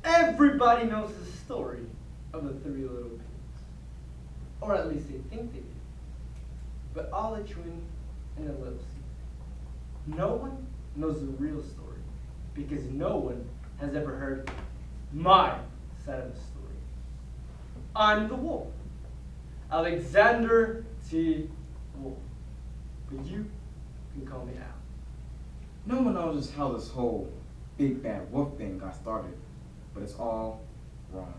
Everybody knows the story of the three little pigs. Or at least they think they do. But I'll let you in a little secret. No one knows the real story because no one has ever heard my side of the story. I'm the wolf, Alexander T. Wolf. But you can call me Al. No one knows just how this whole big bad wolf thing got started, but it's all wrong.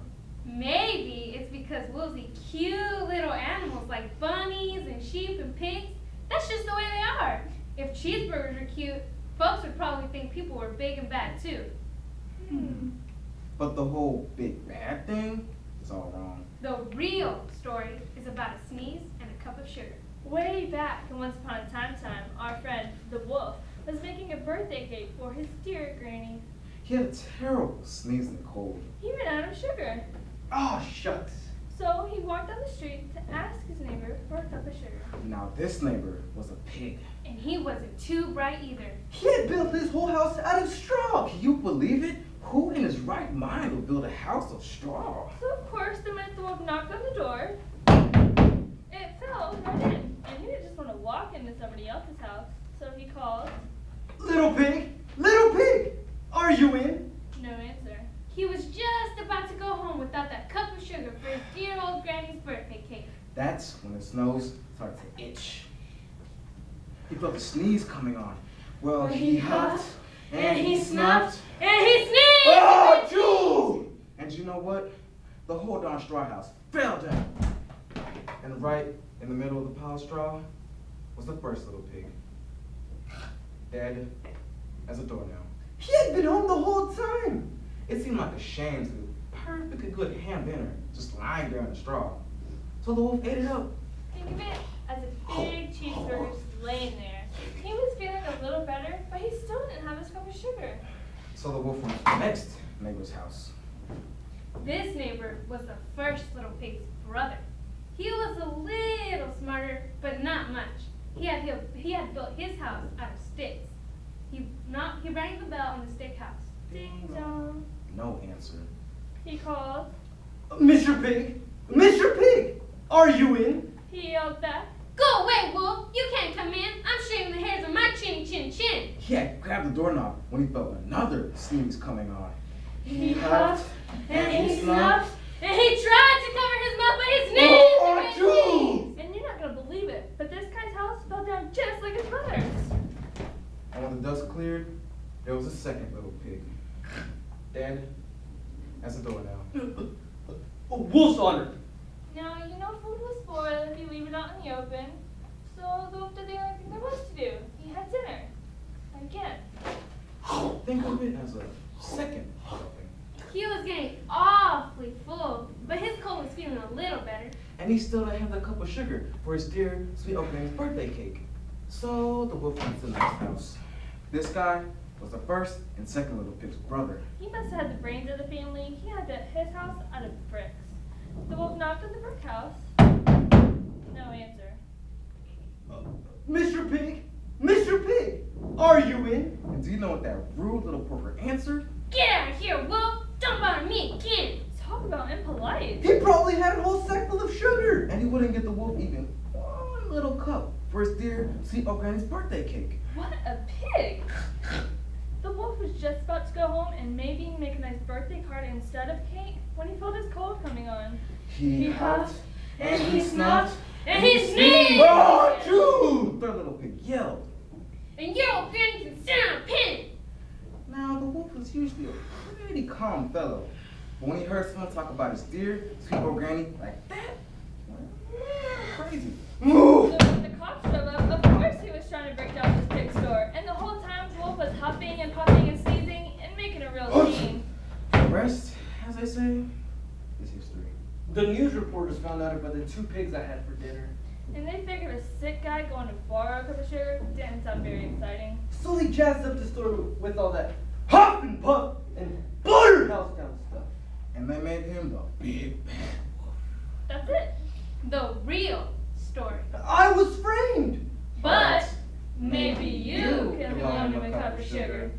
Maybe it's because wolves eat cute little animals like bunnies and sheep and pigs. That's just the way they are. If cheeseburgers are cute, folks would probably think people were big and bad too. But the whole big bad thing is all wrong. The real story is about a sneeze and a cup of sugar. Way back in Once Upon a Time, our friend, the wolf, was making a birthday cake for his dear granny. He had a terrible sneeze in the cold. He ran out of sugar. Oh, shucks. So he walked down the street to ask his neighbor for a cup of sugar. Now this neighbor was a pig. And he wasn't too bright either. He had built his whole house out of straw. Can you believe it? Who in his right mind would build a house of straw? So of course the minute the wolf knocked on the door, it fell right in. And he didn't just want to walk into somebody else's house. So he called. Little pig, are you in? No answer. He was just about to go home without that cup of sugar for his dear old granny's birthday cake. That's when his nose started to itch. He felt a sneeze coming on. Well, he huffed, and he snuffed, and he sneezed! oh, Jude! And you know what? The whole darn straw house fell down. And right in the middle of the pile of straw was the first little pig. Dead as a doornail. He had been home the whole time. It seemed like a shame to do perfectly good ham dinner just lying there in the straw. So the wolf ate it up. Think of it as a big cheeseburger just laying there. He was feeling a little better, but he still didn't have his cup of sugar. So the wolf went to the next neighbor's house. This neighbor was the first little pig's brother. He was a little smarter, but not much. He had built his house out of sticks. He rang the bell on the stick house. Ding dong. No answer. He called. Mr. Pig, are you in? He yelled back. Go away, wolf! You can't come in. I'm shaving the hairs on my chin. He had grabbed the doorknob when he felt another sneeze coming on. He huffed and he snuffed and he tried to cover his mouth, but he sneezed. Oh, Jude! And you're not gonna believe it, but this guy's house fell down just like his brother's. And when the dust cleared, there was a second little pig. Dead as a doornail. Wolf's honor. Now, you know food will spoil if you leave it out in the open. So the wolf did the only thing there was to do. He had dinner. Again. Think of it as a second helping. He was getting awfully full, but his cold was feeling a little better. And he still didn't have that cup of sugar for his dear sweet opening birthday cake. So the wolf went to the next house. This guy was the first and second little pig's brother. He must have had the brains of the family. He had built his house out of bricks. The wolf knocked on the brick house. No answer. Mr. Pig, are you in? And do you know what that rude little porker answered? Get out of here, wolf! Don't bother me again! Talk about impolite. He probably had a whole sack full of sugar. And he wouldn't get the wolf even one little cup for his dear sweet old granny's birthday cake. What a pig! The wolf was just about to go home and maybe make a nice birthday card instead of cake when he felt his cold coming on. He huffed, and he snuffed, and he sneezed! Oh, Jude! Third little pig yelled. And your old granny can sit on a pin! Now, the wolf was usually a pretty calm fellow. But when he heard someone talk about his dear sweet old granny like that, well, crazy. Move! So when the cops showed up, of course he was trying to break down this pig store. And the whole time, Wolf was huffing and puffing and sneezing and making a real scene. The rest, as I say, is history. The news reporters found out about the two pigs I had for dinner. And they figured a sick guy going to borrow a cup of sugar didn't sound very exciting. So they jazzed up the story with all that huff and puff and slaughterhouse kind of stuff. And they made him the big bad wolf. That's it. The real story. I was framed. But maybe you can loan him a cup of sugar.